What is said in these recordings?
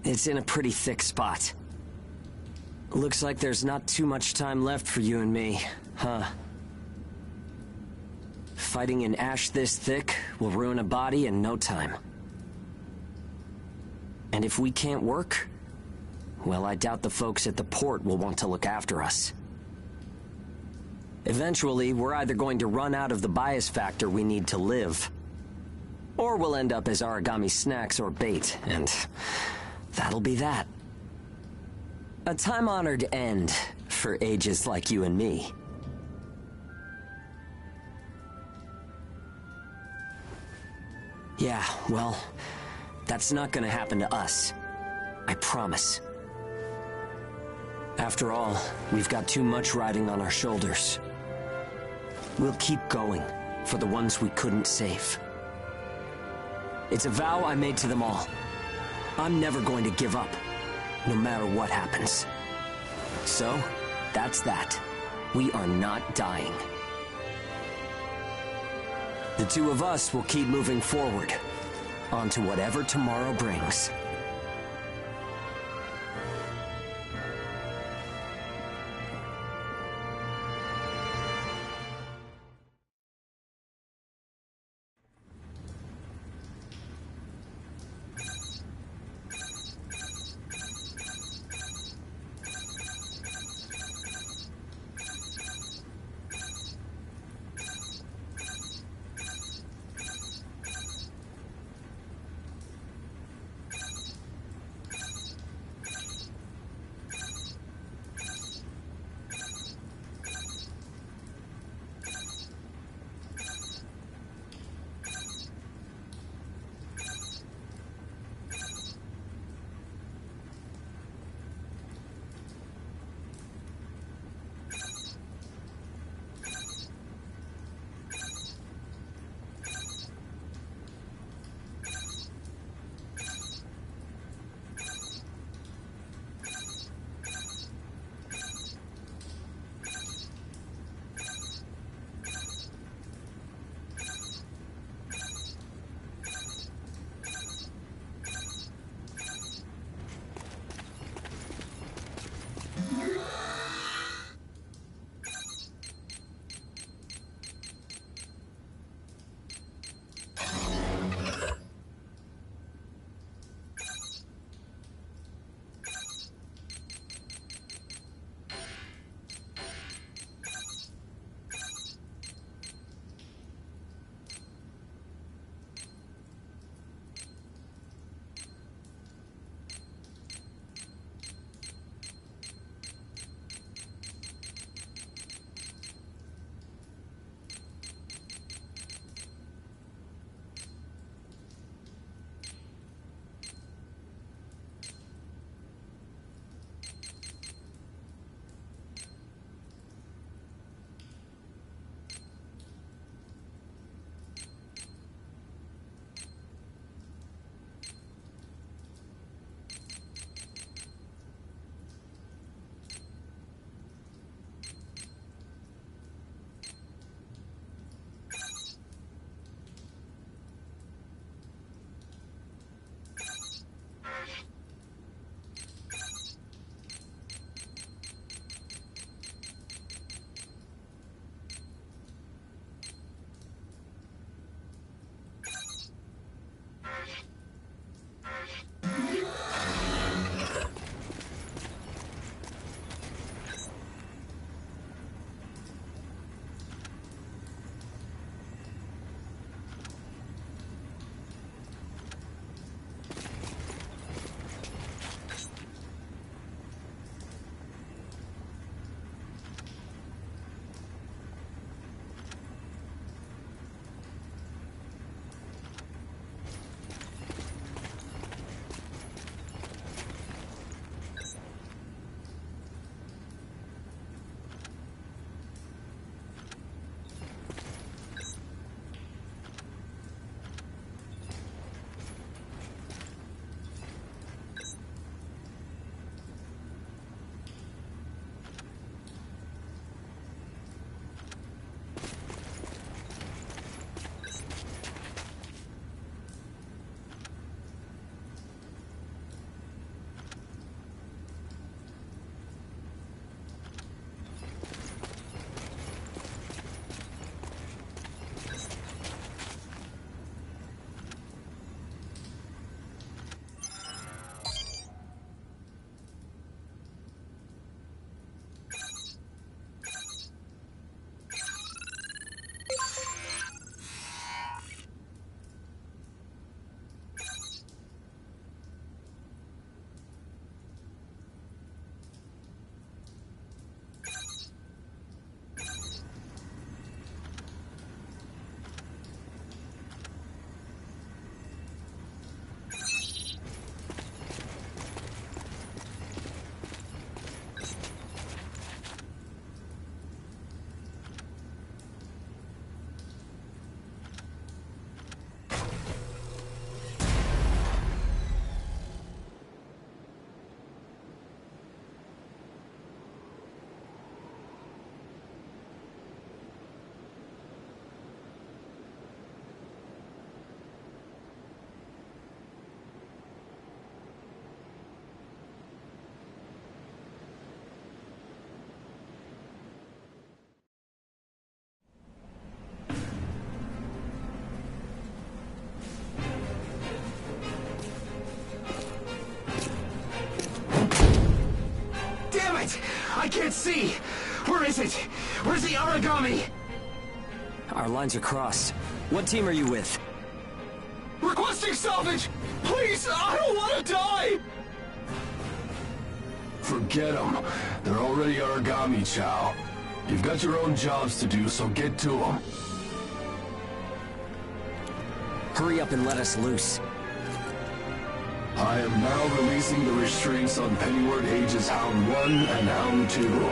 It's in a pretty thick spot. Looks like there's not too much time left for you and me, huh? Fighting in ash this thick will ruin a body in no time. And if we can't work, well, I doubt the folks at the port will want to look after us. Eventually, we're either going to run out of the bias factor we need to live, or we'll end up as origami snacks or bait, and that'll be that. A time-honored end for ages like you and me. Yeah, well, that's not gonna happen to us. I promise. After all, we've got too much riding on our shoulders. We'll keep going for the ones we couldn't save. It's a vow I made to them all. I'm never going to give up, no matter what happens. So, that's that. We are not dying. The two of us will keep moving forward, on to whatever tomorrow brings. can't see! Where is it? Where's the origami? Our lines are crossed. What team are you with? Requesting salvage! Please, I don't want to die! Forget them. They're already origami, Chow. You've got your own jobs to do, so get to them. Hurry up and let us loose. I am now releasing the restraints on Pennyward Ages Hound 1 and Hound 2.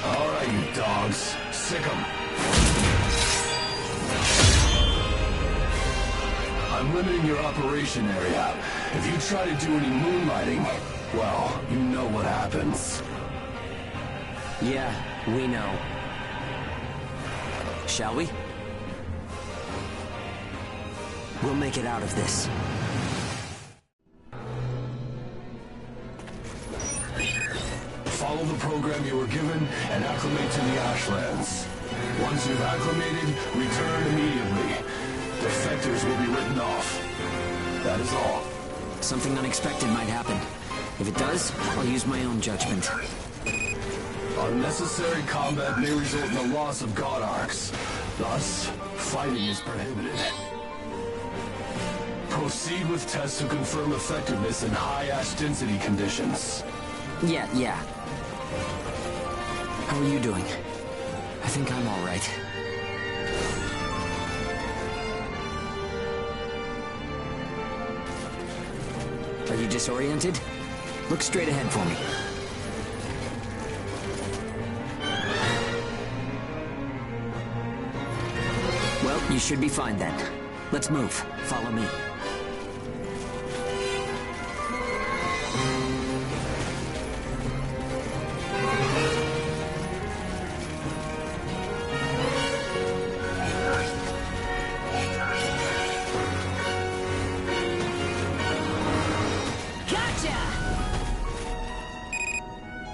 Alright, you dogs. Sick 'em. I'm limiting your operation area. If you try to do any moonlighting, well, you know what happens. Yeah, we know. Shall we? We'll make it out of this. Follow the program you were given and acclimate to the Ashlands. Once you've acclimated, return immediately. Defectors will be written off. That is all. Something unexpected might happen. If it does, I'll use my own judgment. Unnecessary combat may result in the loss of god arcs. Thus, fighting is prohibited. Proceed with tests to confirm effectiveness in high ash density conditions. Yeah. How are you doing? I think I'm all right. Are you disoriented? Look straight ahead for me. Well, you should be fine then. Let's move. Follow me.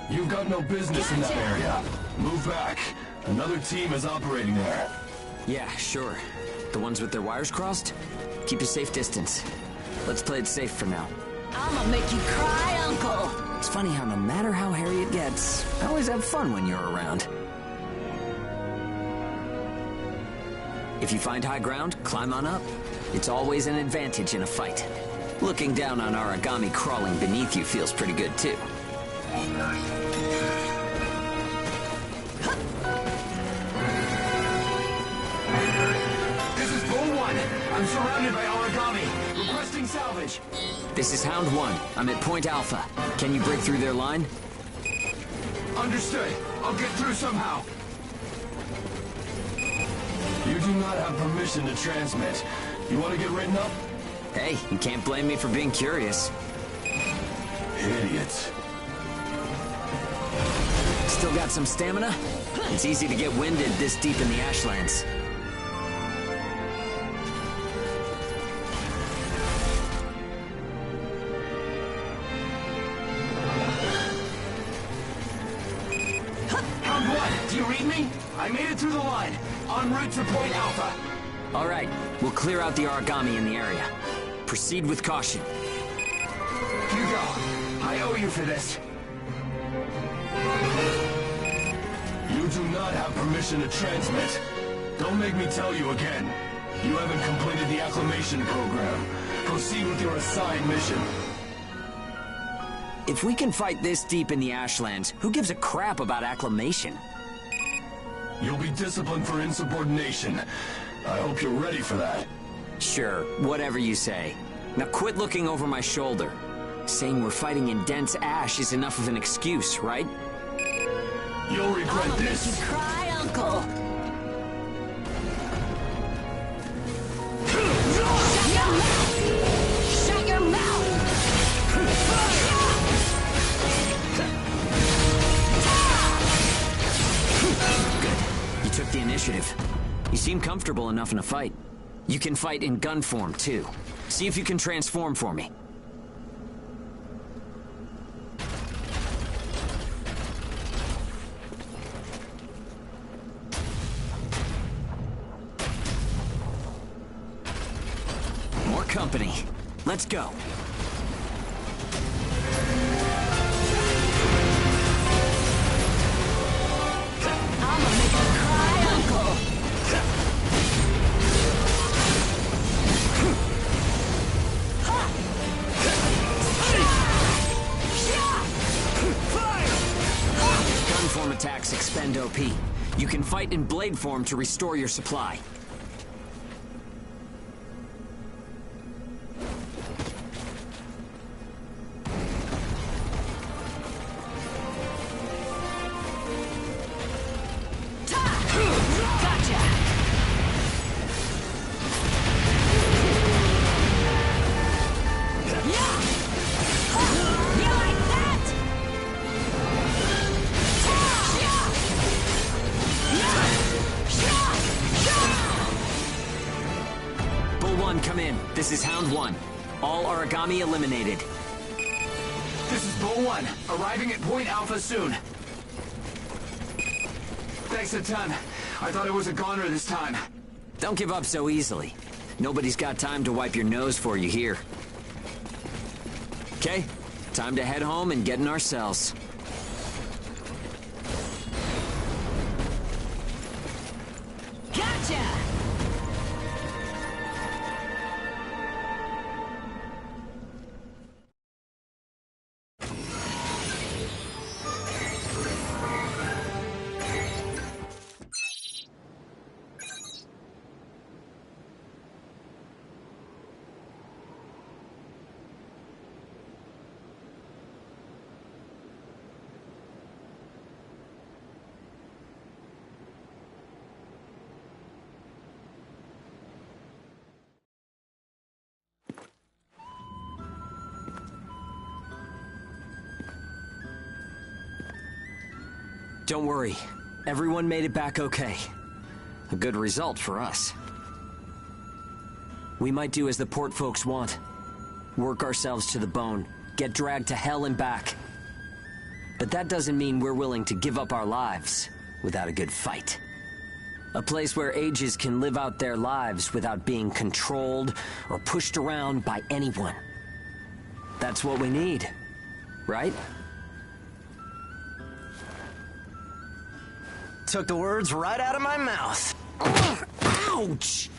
You've got no business in that area. Move back. Another team is operating there. Yeah, sure. The ones with their wires crossed? Keep a safe distance. Let's play it safe for now. I'ma make you cry, Uncle! It's funny how no matter how hairy it gets, I always have fun when you're around. If you find high ground, climb on up. It's always an advantage in a fight. Looking down on origami crawling beneath you feels pretty good too. This is Bull 1. I'm surrounded by origami. Requesting salvage. This is Hound 1. I'm at Point Alpha. Can you break through their line? Understood. I'll get through somehow. You do not have permission to transmit. You want to get written up? Hey, you can't blame me for being curious. Idiot. Still got some stamina? It's easy to get winded this deep in the Ashlands. Hound 1, do you read me? I made it through the line. En route to Point Alpha. All right, we'll clear out the origami in the area. Proceed with caution. Hugo, I owe you for this. You do not have permission to transmit. Don't make me tell you again. You haven't completed the acclimation program. Proceed with your assigned mission. If we can fight this deep in the Ashlands, who gives a crap about acclimation? You'll be disciplined for insubordination. I hope you're ready for that. Sure, whatever you say. Now quit looking over my shoulder. Saying we're fighting in dense ash is enough of an excuse, right? You'll regret I'ma make you this. cry, Uncle! Shut your mouth! Good. You took the initiative. You seem comfortable enough in a fight. You can fight in gun form, too. See if you can transform for me. More company. Let's go. HP. You can fight in blade form to restore your supply. Come in. This is Hound 1. All origami eliminated. This is Bull 1, arriving at Point Alpha soon. Thanks a ton. I thought I was a goner this time. Don't give up so easily. Nobody's got time to wipe your nose for you here. Okay, time to head home and get in our cells. Gotcha! Don't worry. Everyone made it back okay. A good result for us. We might do as the port folks want. Work ourselves to the bone. Get dragged to hell and back. But that doesn't mean we're willing to give up our lives without a good fight. A place where ages can live out their lives without being controlled or pushed around by anyone. That's what we need, right? Took the words right out of my mouth. Ouch!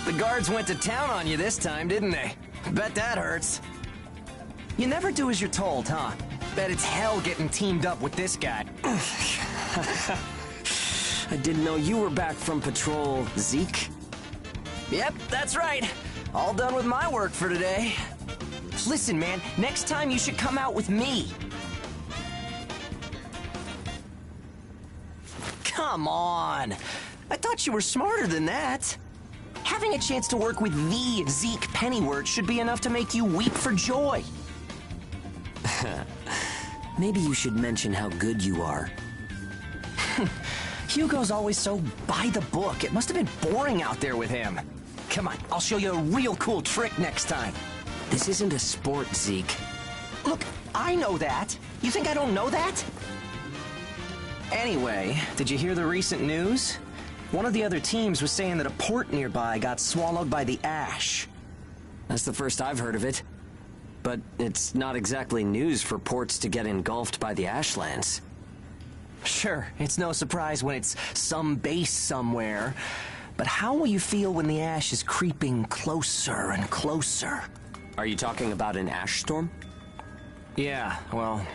The guards went to town on you this time, didn't they? Bet that hurts. You never do as you're told, huh? Bet it's hell getting teamed up with this guy. I didn't know you were back from patrol, Zeke. Yep, that's right. All done with my work for today. Listen, man, next time you should come out with me. Come on. I thought you were smarter than that. Having a chance to work with the Zeke Pennyworth should be enough to make you weep for joy. Maybe you should mention how good you are. Hugo's always so by the book. It must have been boring out there with him. Come on, I'll show you a real cool trick next time. This isn't a sport, Zeke. Look, I know that. You think I don't know that? Anyway, did you hear the recent news? One of the other teams was saying that a port nearby got swallowed by the ash. That's the first I've heard of it. But it's not exactly news for ports to get engulfed by the ashlands. Sure, it's no surprise when it's some base somewhere. But how will you feel when the ash is creeping closer and closer? Are you talking about an ash storm? Yeah, well,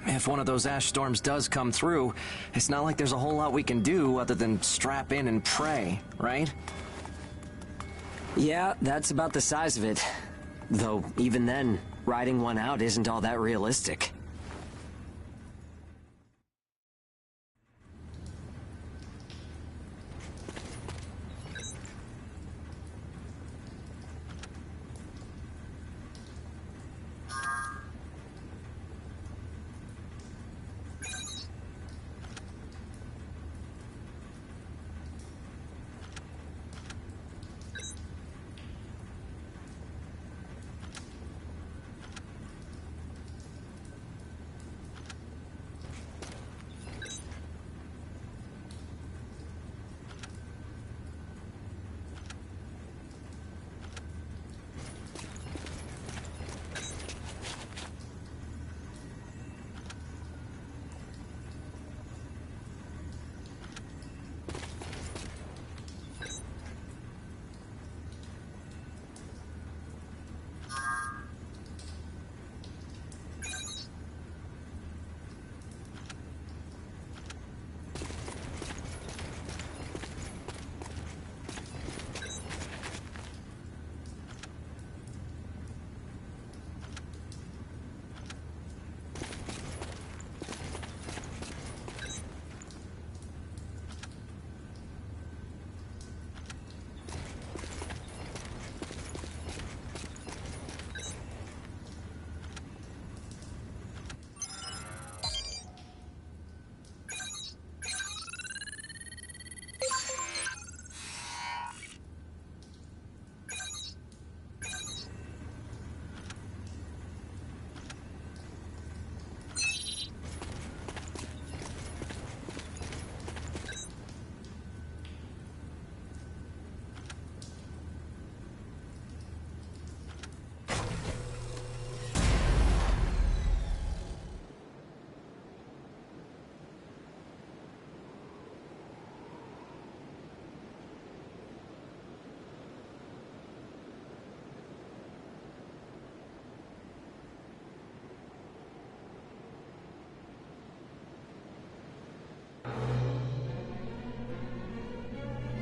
if one of those ash storms does come through, it's not like there's a whole lot we can do other than strap in and pray, right? Yeah, that's about the size of it. Though, even then, riding one out isn't all that realistic.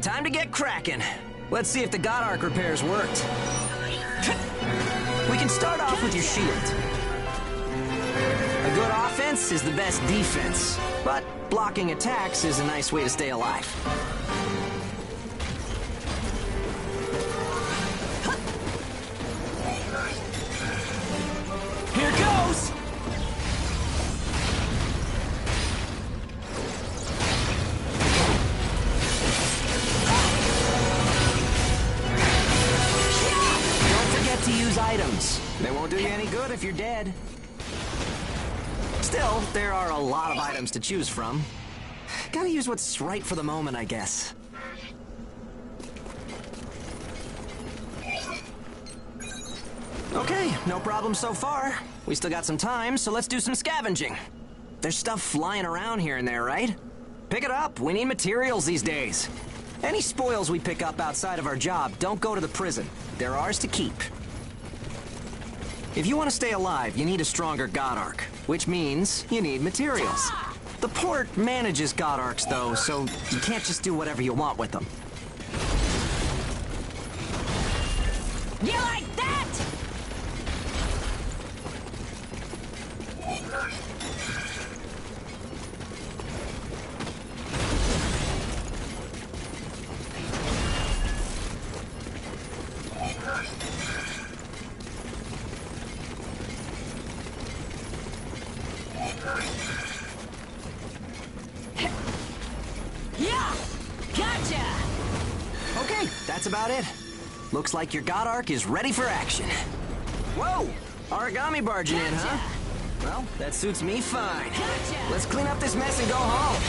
time to get cracking. Let's see if the God Arc repairs worked. We can start off with your shield. A good offense is the best defense, but blocking attacks is a nice way to stay alive. Here goes! To use items. They won't do you any good if you're dead. Still, there are a lot of items to choose from. Gotta use what's right for the moment, I guess. Okay, no problem so far. We still got some time, so let's do some scavenging. There's stuff flying around here and there, right? Pick it up. We need materials these days. Any spoils we pick up outside of our job don't go to the prison. They're ours to keep. If you want to stay alive, you need a stronger God Arc, which means you need materials. The port manages God Arcs, though, so you can't just do whatever you want with them. You like that? Yeah! Gotcha! Okay, that's about it. Looks like your God Arc is ready for action. Whoa! Origami barging in, huh? Well, that suits me fine. Gotcha! Let's clean up this mess and go home.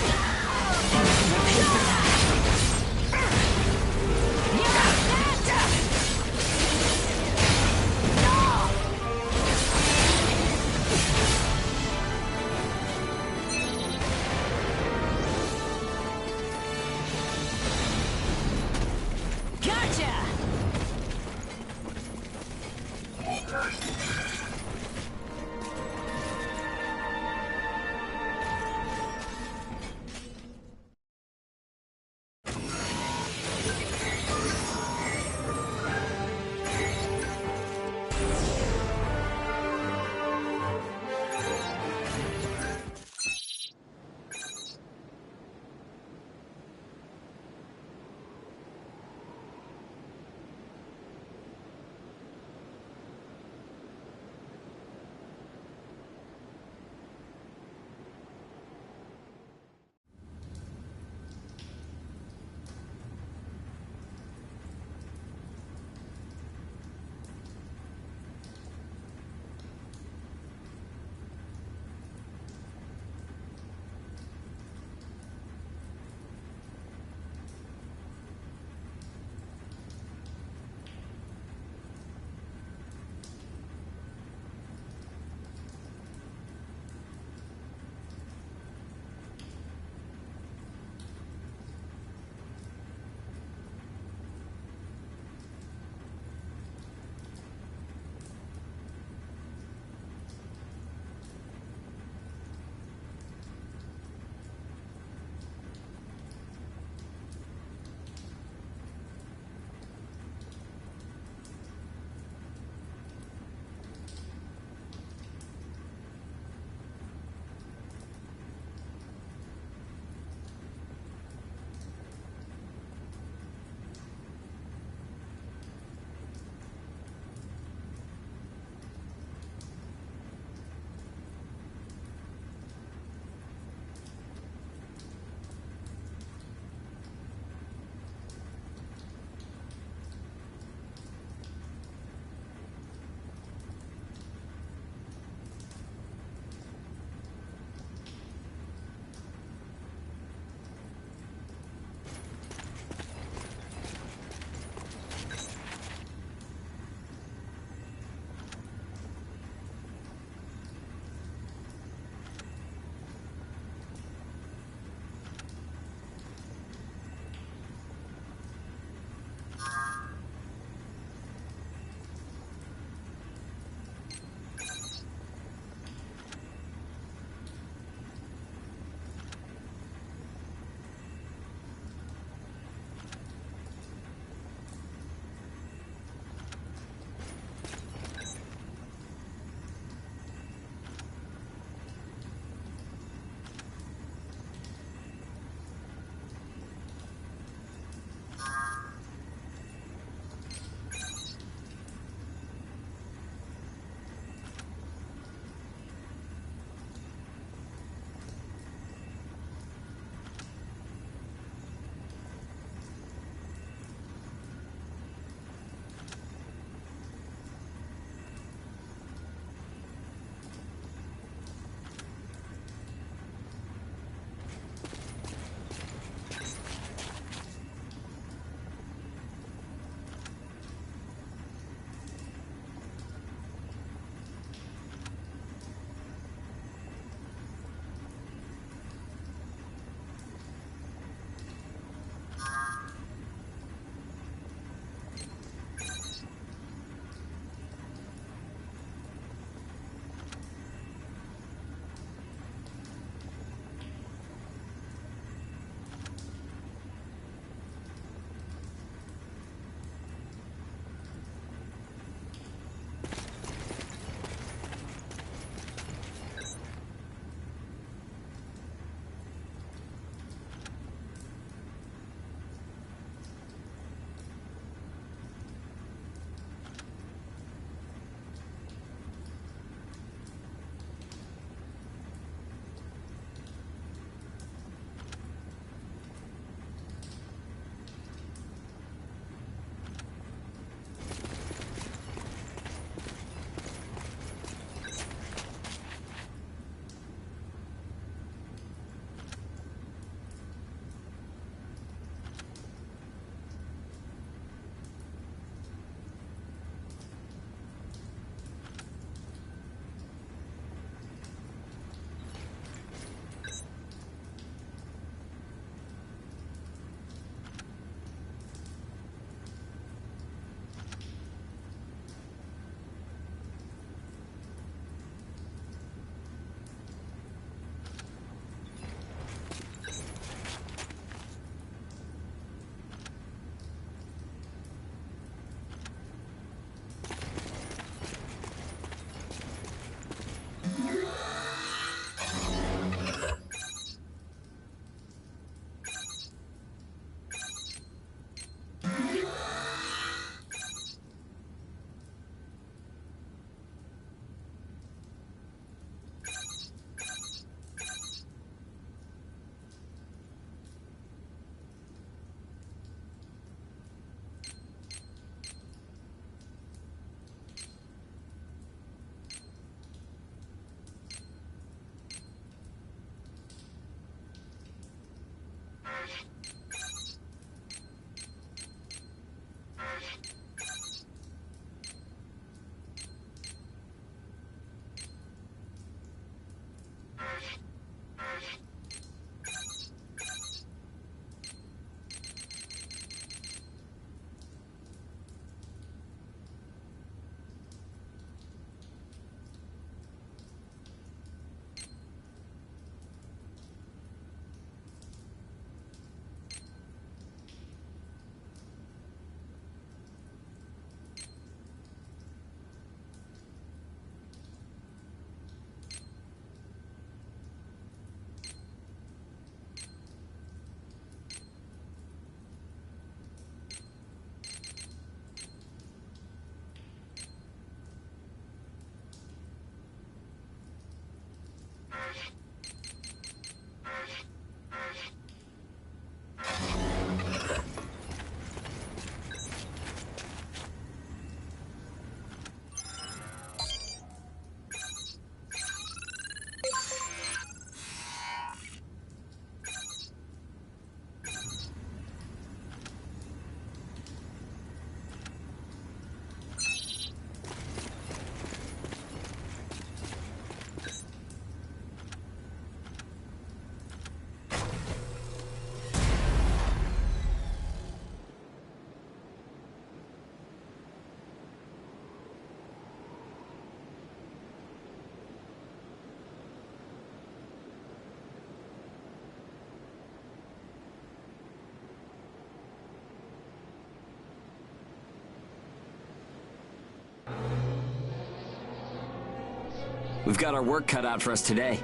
We've got our work cut out for us today.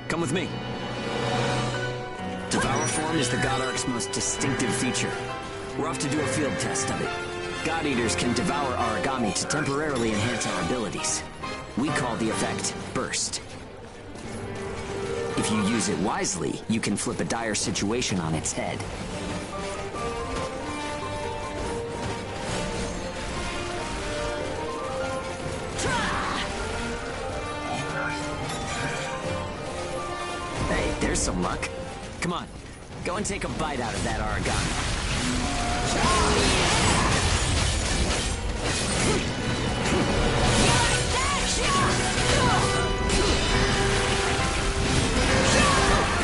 Come with me. Devour form is the God Ark's most distinctive feature. We're off to do a field test of it. God Eaters can devour origami to temporarily enhance our abilities. We call the effect Burst. If you use it wisely, you can flip a dire situation on its head. Hey, there's some luck. Come on, go and take a bite out of that origami.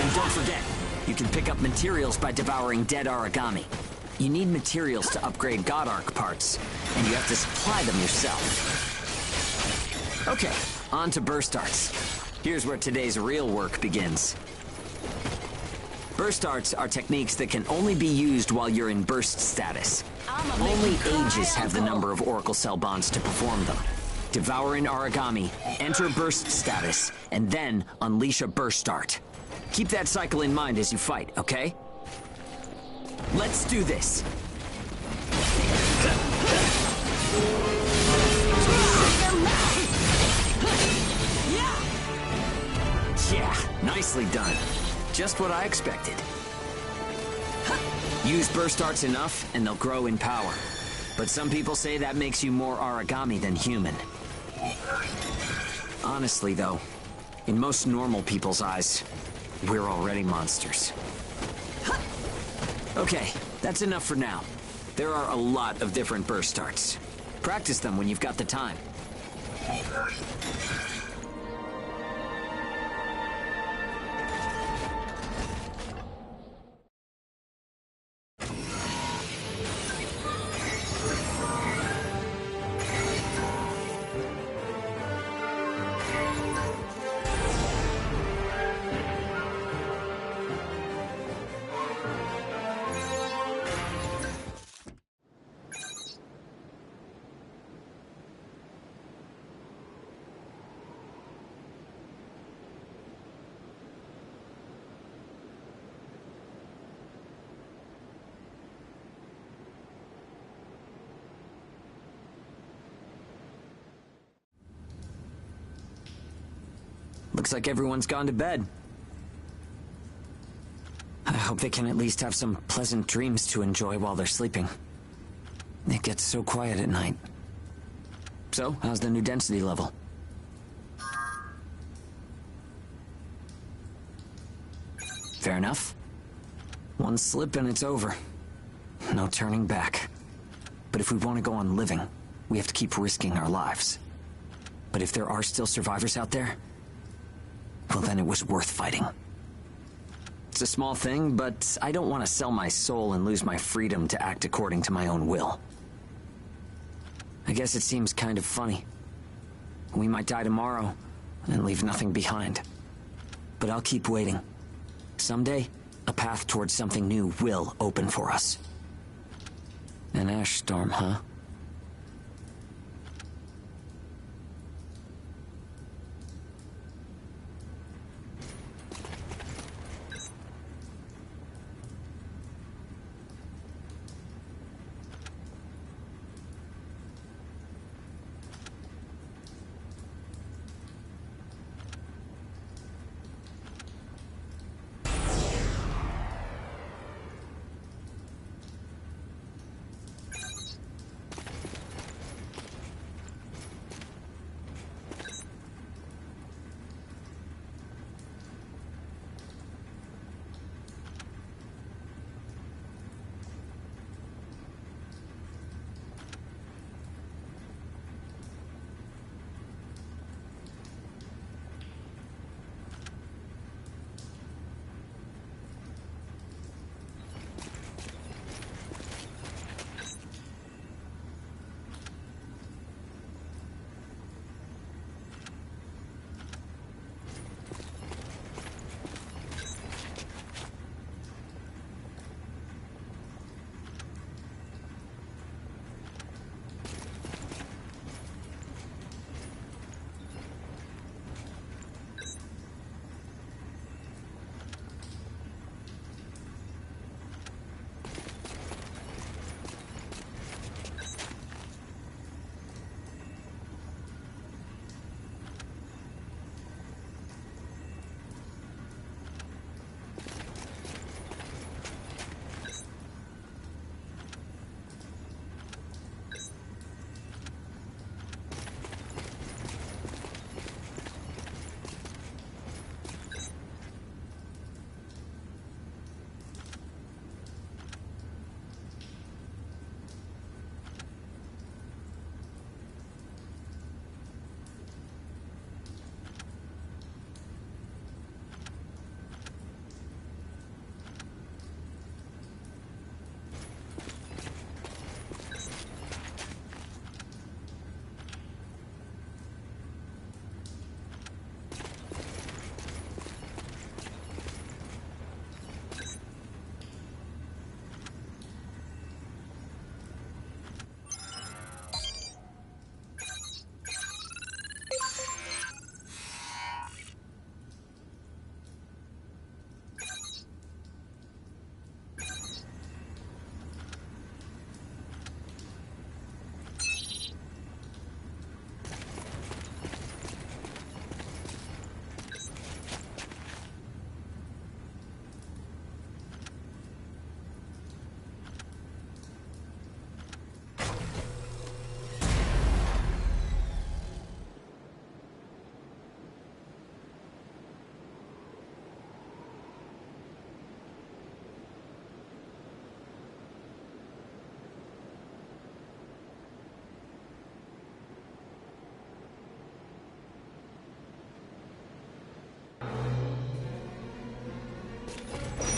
And don't forget, you can pick up materials by devouring dead origami. You need materials to upgrade God Arc parts, and you have to supply them yourself. Okay, on to burst arts. Here's where today's real work begins. Burst arts are techniques that can only be used while you're in burst status. Only Ages have the number of Oracle Cell bonds to perform them. Devour an origami, enter burst status, and then unleash a burst art. Keep that cycle in mind as you fight, okay? Let's do this! Yeah, nicely done. Just what I expected. Use burst arts enough, and they'll grow in power. But some people say that makes you more origami than human. Honestly, though, in most normal people's eyes, we're already monsters. Okay, that's enough for now. There are a lot of different burst arts. Practice them when you've got the time. Looks like everyone's gone to bed. I hope they can at least have some pleasant dreams to enjoy while they're sleeping. It gets so quiet at night. So, how's the new density level? Fair enough. One slip and it's over. No turning back. But if we want to go on living, we have to keep risking our lives. But if there are still survivors out there, well, then it was worth fighting. It's a small thing, but I don't want to sell my soul and lose my freedom to act according to my own will. I guess it seems kind of funny. We might die tomorrow and leave nothing behind. But I'll keep waiting. Someday, a path towards something new will open for us. An ash storm, huh?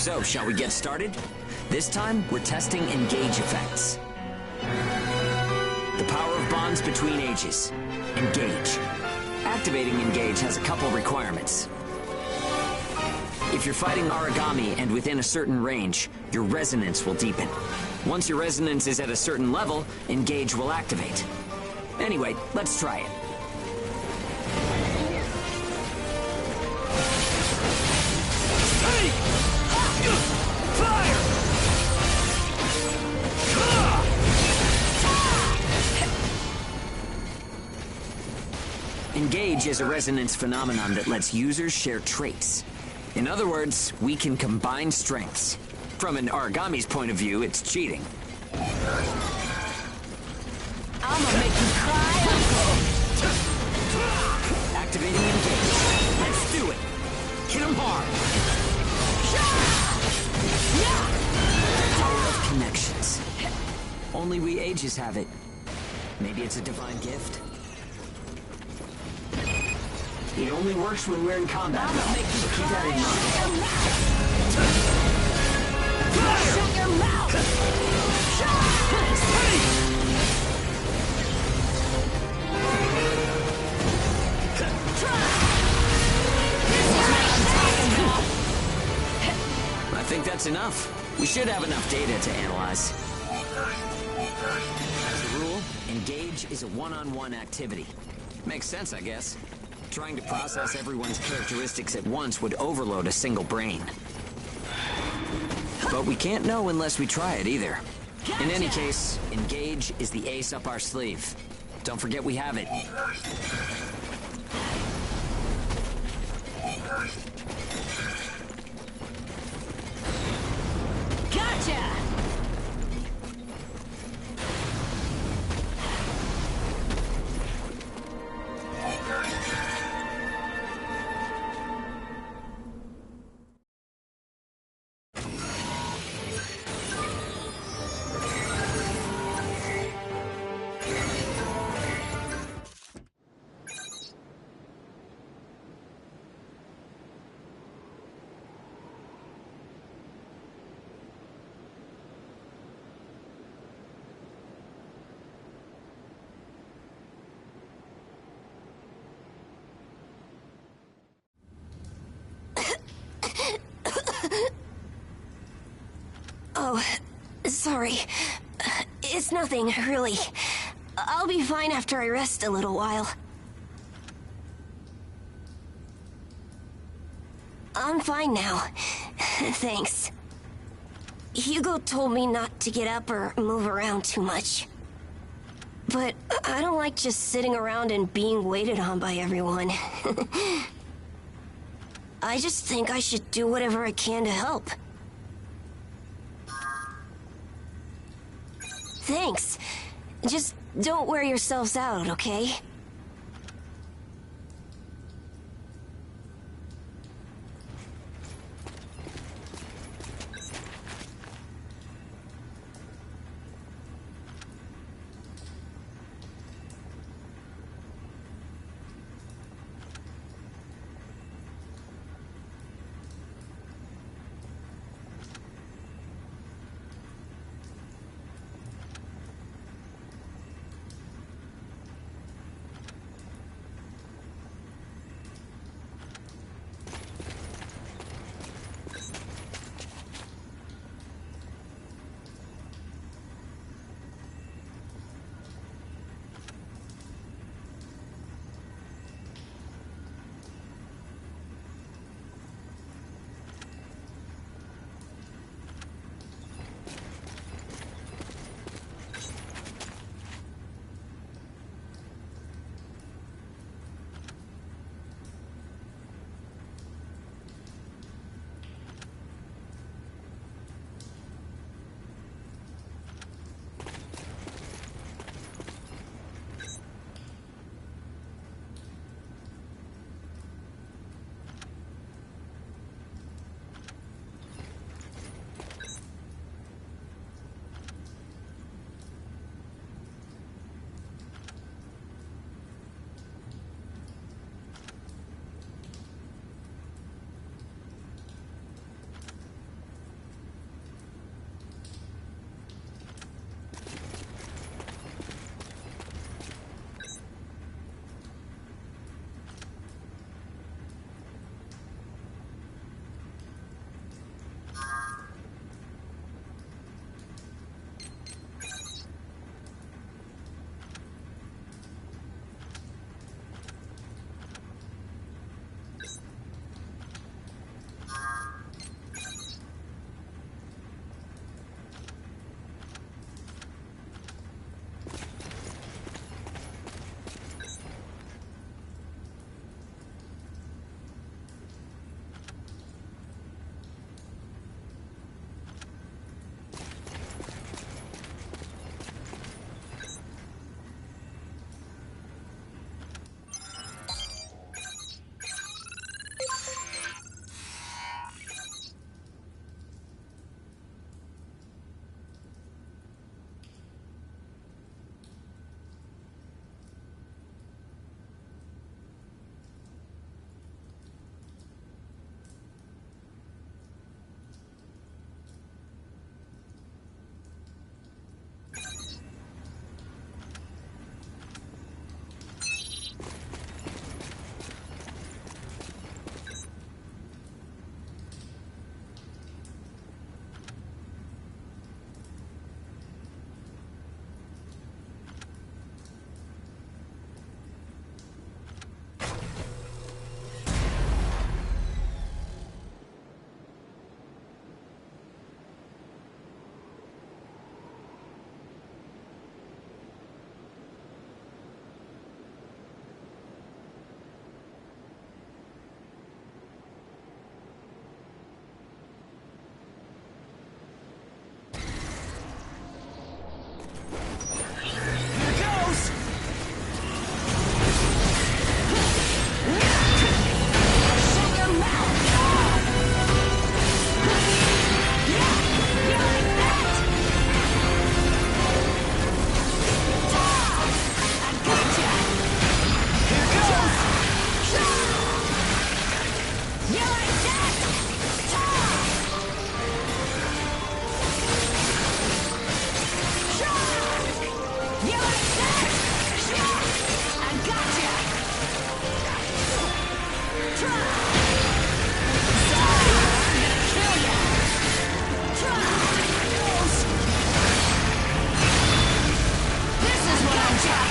So, shall we get started? This time, we're testing engage effects. The power of bonds between ages. Engage. Activating engage has a couple requirements. If you're fighting origami and within a certain range, your resonance will deepen. Once your resonance is at a certain level, engage will activate. Anyway, let's try it. Engage is a resonance phenomenon that lets users share traits. In other words, we can combine strengths. From an origami's point of view, it's cheating. I'ma make you cry, Uncle. Activating engage. Let's do it. Hit him hard. Power of connections. Only we ages have it. Maybe it's a divine gift. It only works when we're in combat, though, so keep that in mind. Shut your mouth! I think that's enough. We should have enough data to analyze. As a rule, engage is a one-on-one activity. Makes sense, I guess. Trying to process everyone's characteristics at once would overload a single brain. But we can't know unless we try it either. In any case, engage is the ace up our sleeve. Don't forget we have it. Gotcha! Oh, sorry. It's nothing, really. I'll be fine after I rest a little while. I'm fine now. Thanks. Hugo told me not to get up or move around too much. But I don't like just sitting around and being waited on by everyone. I just think I should do whatever I can to help. Thanks. Just don't wear yourselves out, okay?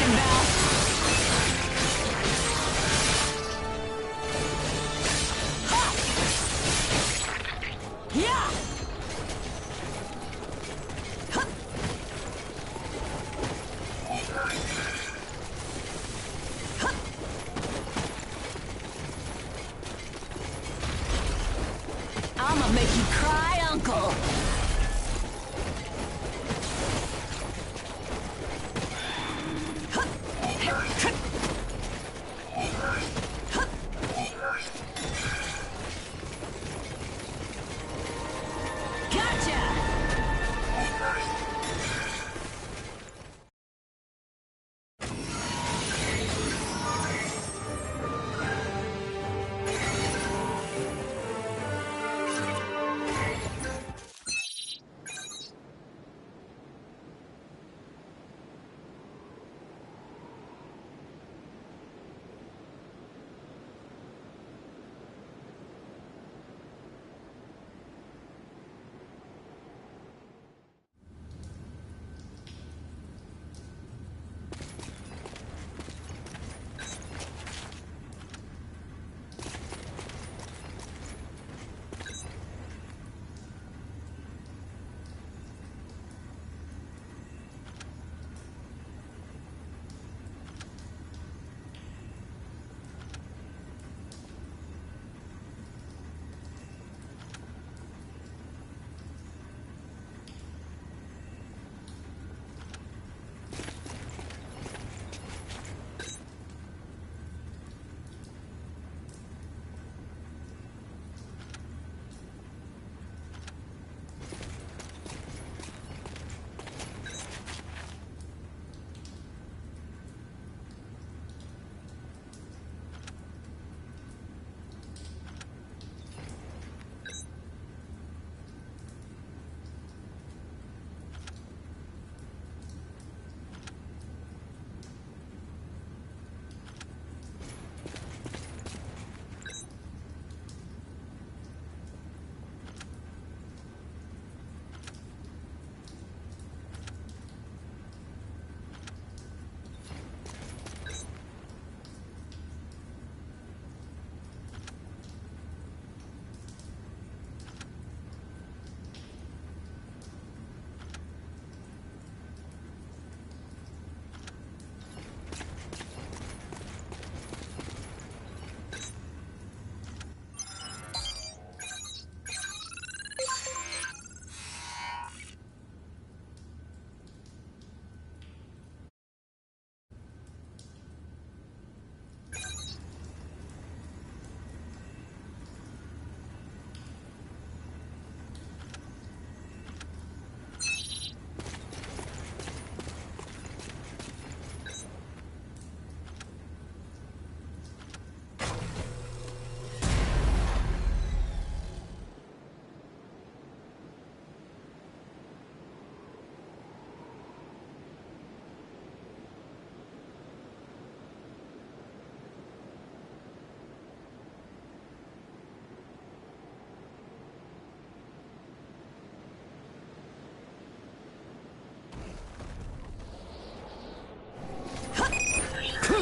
talking about. Yeah! I'ma make you cry, Uncle!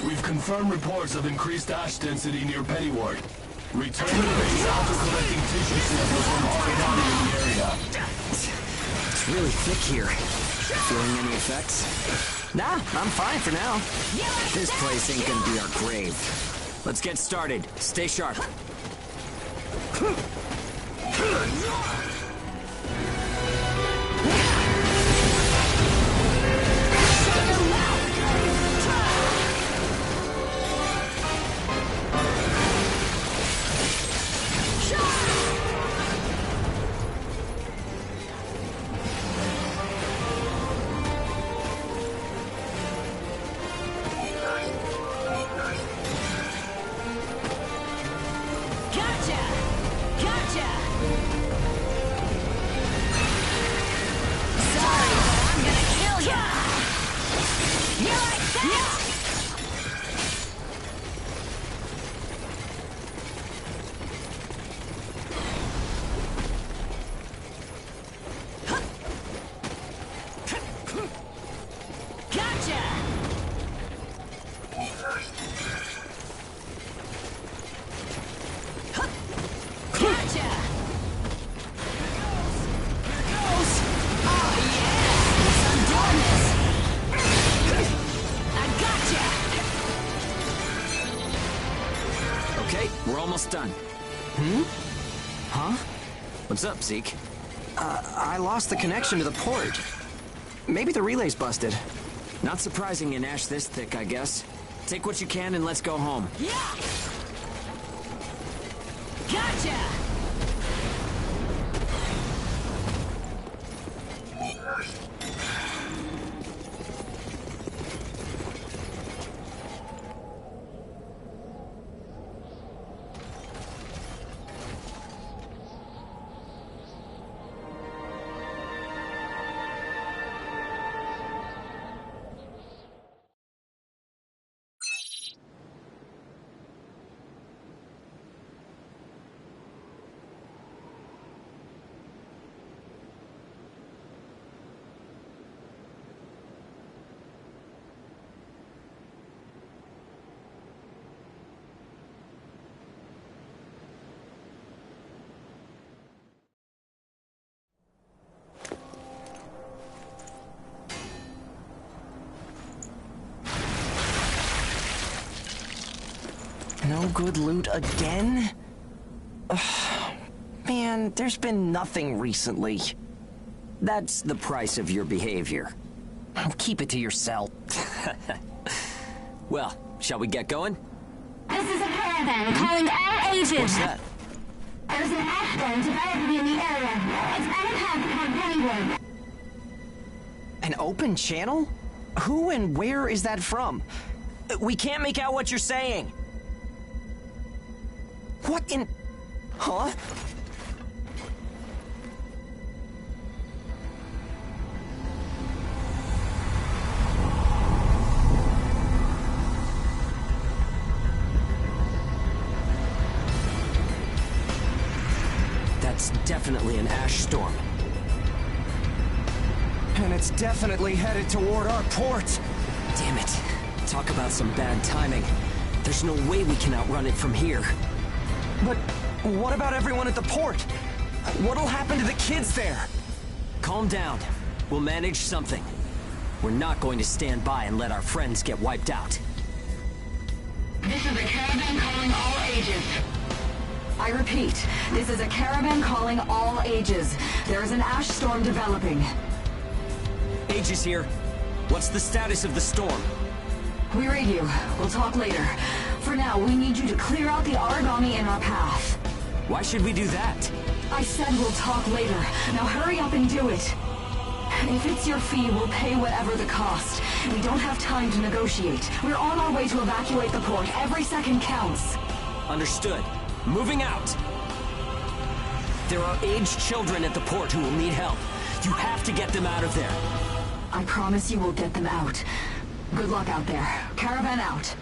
We've confirmed reports of increased ash density near Pettyward. Return to the base after collecting tissue samples from all body in the area. It's really thick here. Feeling any effects? Nah, I'm fine for now. This place ain't gonna be our grave. Let's get started. Stay sharp. We're almost done. Huh? What's up, Zeke? I lost the connection to the port. Maybe the relay's busted. Not surprising in ash this thick, I guess. Take what you can and let's go home. Yeah! Gotcha! No good loot again? Ugh, man, there's been nothing recently. That's the price of your behavior. Keep it to yourself. Well, shall we get going? This is a caravan calling all ages. What's that? There's an ash storm developing in the area. It's unpacked from Hollywood. An open channel? Who and where is that from? We can't make out what you're saying. What in... Huh? That's definitely an ash storm. And it's definitely headed toward our port. Damn it. Talk about some bad timing. There's no way we can outrun it from here. But what about everyone at the port? What'll happen to the kids there? Calm down. We'll manage something. We're not going to stand by and let our friends get wiped out. This is a caravan calling all ages. I repeat, this is a caravan calling all ages. There is an ash storm developing. Age is here. What's the status of the storm? We read you. We'll talk later. For now, we need you to clear out the origami in our path. Why should we do that? I said we'll talk later. Now hurry up and do it. If it's your fee, we'll pay whatever the cost. We don't have time to negotiate. We're on our way to evacuate the port. Every second counts. Understood. Moving out. There are aged children at the port who will need help. You have to get them out of there. I promise you we'll get them out. Good luck out there. Caravan out.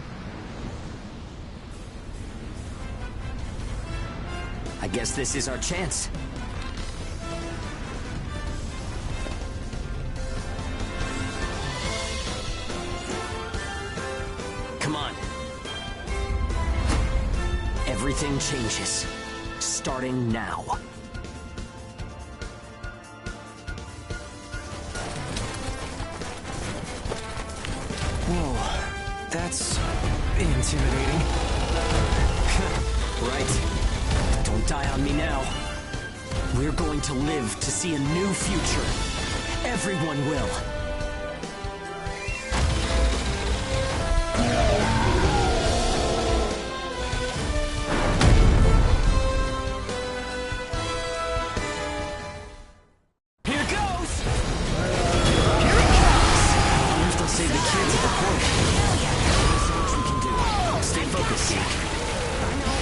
I guess this is our chance. Come on. Everything changes. Starting now. Whoa, that's intimidating. Right. Don't die on me now. We're going to live to see a new future. Everyone will. Here goes! Here it comes! I wonder if they'll save the kids at the port. There's so much we can do. Stay focused, Zeke. I know.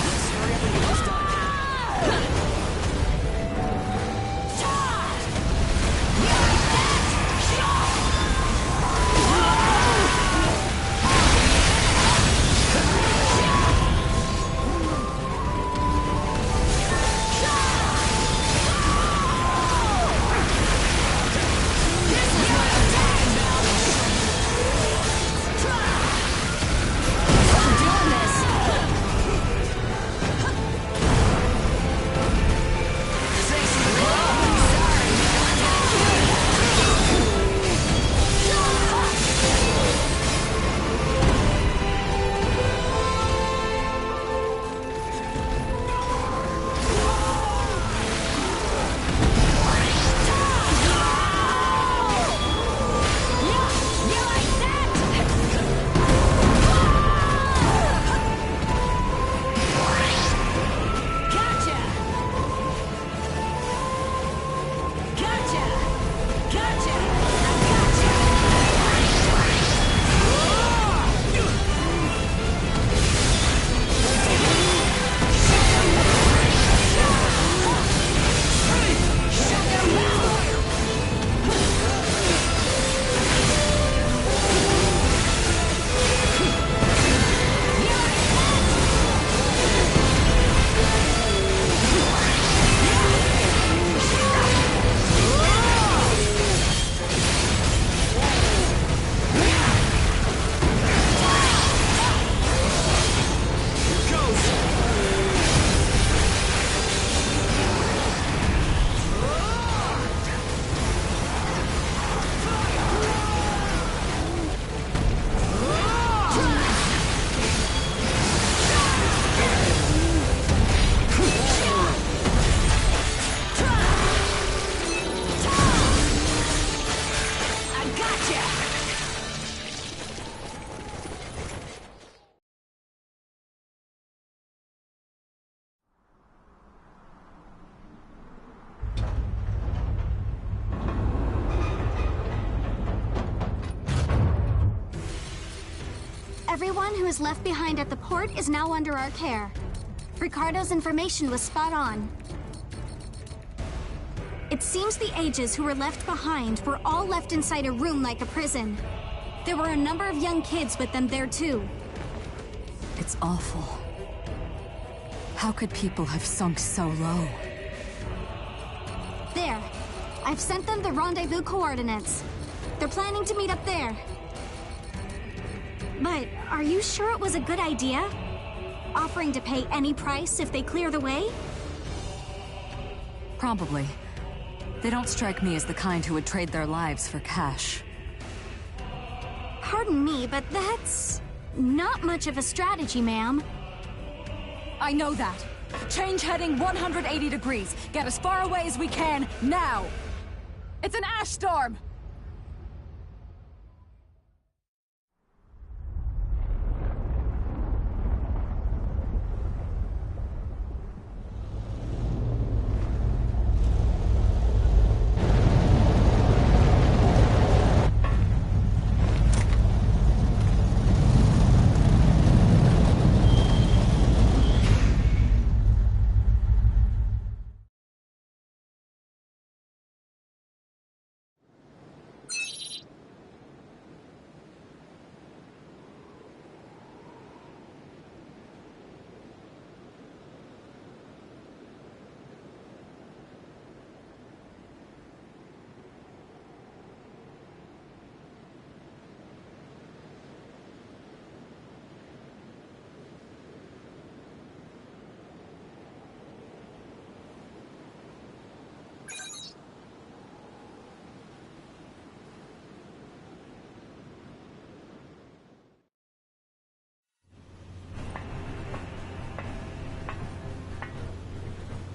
Let's hurry up and get this done. Everyone who is left behind at the port is now under our care. Ricardo's information was spot on. It seems the ages who were left behind were all left inside a room like a prison. There were a number of young kids with them there too. It's awful. How could people have sunk so low? There. I've sent them the rendezvous coordinates. They're planning to meet up there. But are you sure it was a good idea? Offering to pay any price if they clear the way? Probably. They don't strike me as the kind who would trade their lives for cash. Pardon me, but that's not much of a strategy, ma'am. I know that. Change heading 180 degrees. Get as far away as we can, now! It's an ash storm!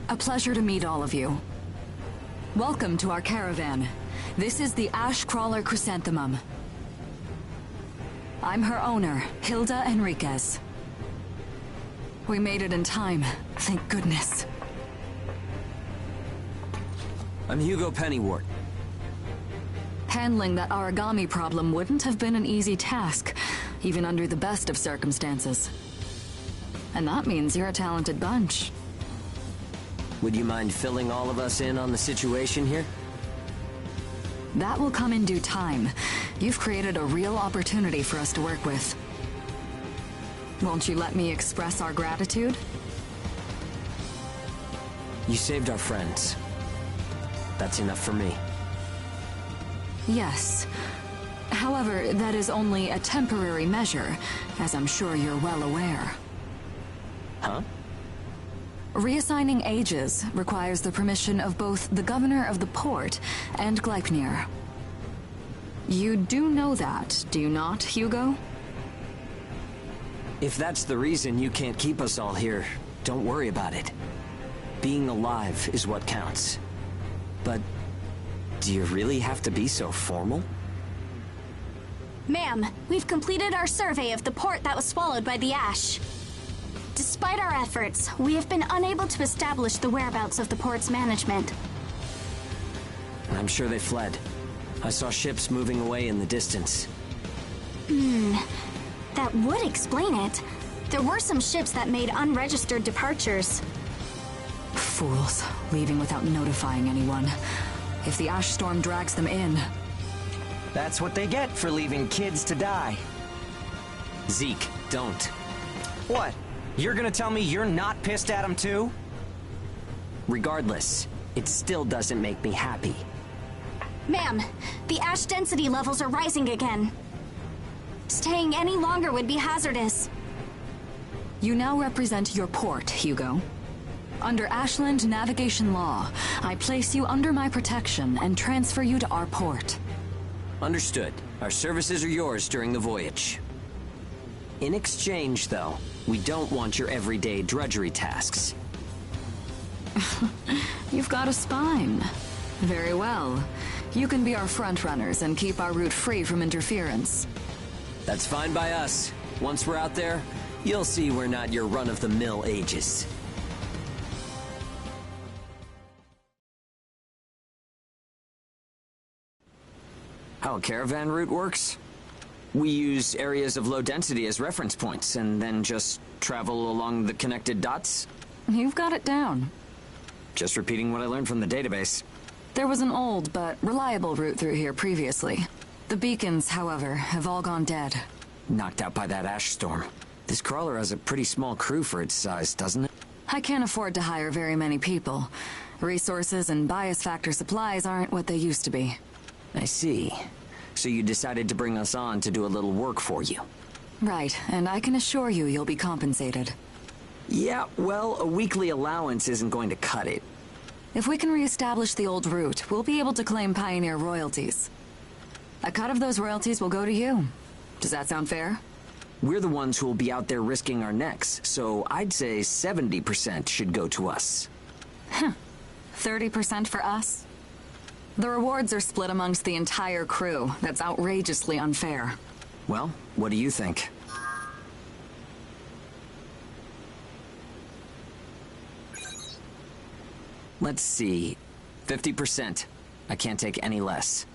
A pleasure to meet all of you. Welcome to our caravan. This is the Ash Crawler Chrysanthemum. I'm her owner, Hilda Enriquez. We made it in time, thank goodness. I'm Hugo Pennywort. Handling that origami problem wouldn't have been an easy task, even under the best of circumstances. And that means you're a talented bunch. Would you mind filling all of us in on the situation here? That will come in due time. You've created a real opportunity for us to work with. Won't you let me express our gratitude? You saved our friends. That's enough for me. Yes. However, that is only a temporary measure, as I'm sure you're well aware. Huh? Reassigning ages requires the permission of both the governor of the port and Gleipnir. You do know that, do you not, Hugo? If that's the reason you can't keep us all here, don't worry about it. Being alive is what counts. But do you really have to be so formal? Ma'am, we've completed our survey of the port that was swallowed by the ash. Despite our efforts, we have been unable to establish the whereabouts of the port's management. I'm sure they fled. I saw ships moving away in the distance. That would explain it. There were some ships that made unregistered departures. Fools, leaving without notifying anyone. If the ash storm drags them in... That's what they get for leaving kids to die. Zeke, don't. What? You're gonna tell me you're not pissed at him too? Regardless, it still doesn't make me happy. Ma'am, the ash density levels are rising again. Staying any longer would be hazardous. You now represent your port, Hugo. Under Ashland navigation law, I place you under my protection and transfer you to our port. Understood. Our services are yours during the voyage. In exchange, though, we don't want your everyday drudgery tasks. You've got a spine. Very well. You can be our front runners and keep our route free from interference. That's fine by us. Once we're out there, you'll see we're not your run-of-the-mill ages. How a caravan route works? We use areas of low density as reference points, and then just travel along the connected dots? You've got it down. Just repeating what I learned from the database. There was an old but reliable route through here previously. The beacons, however, have all gone dead. Knocked out by that ash storm. This crawler has a pretty small crew for its size, doesn't it? I can't afford to hire very many people. Resources and bias factor supplies aren't what they used to be. I see. So you decided to bring us on to do a little work for you. Right, and I can assure you you'll be compensated. Yeah, well, a weekly allowance isn't going to cut it. If we can reestablish the old route, we'll be able to claim Pioneer royalties. A cut of those royalties will go to you. Does that sound fair? We're the ones who will be out there risking our necks, so I'd say 70% should go to us. 30% for us? The rewards are split amongst the entire crew. That's outrageously unfair. Well, what do you think? Let's see. 50%. I can't take any less.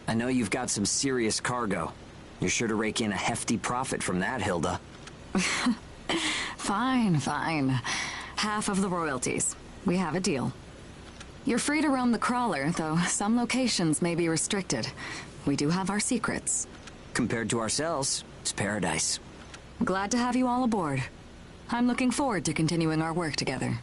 I know you've got some serious cargo. You're sure to rake in a hefty profit from that, Hilda. Fine, fine. Half of the royalties. We have a deal. You're free to roam the crawler, though some locations may be restricted. We do have our secrets. Compared to ourselves, it's paradise. Glad to have you all aboard. I'm looking forward to continuing our work together.